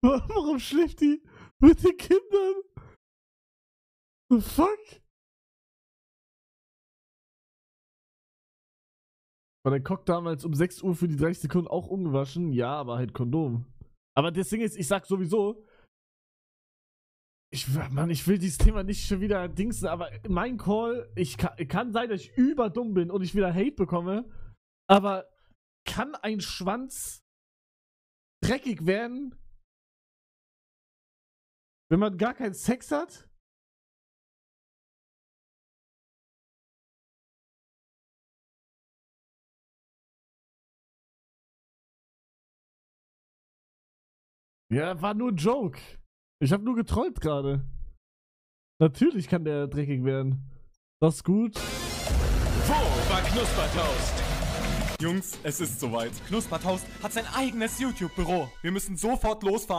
Warum schläft die mit den Kindern? The fuck? War der Cock damals um 6 Uhr für die 30 Sekunden auch ungewaschen? Ja, aber halt Kondom. Aber das Ding ist, ich sag sowieso, ich will dieses Thema nicht schon wieder dingsen, aber mein Call, kann sein, dass ich überdumm bin und ich wieder Hate bekomme, aber kann ein Schwanz dreckig werden, wenn man gar keinen Sex hat? Ja, war nur ein Joke. Ich hab nur getrollt gerade. Natürlich kann der dreckig werden. Das ist gut. Wo war Knuspertoast? Jungs, es ist soweit. Knuspertoast hat sein eigenes YouTube-Büro. Wir müssen sofort losfahren.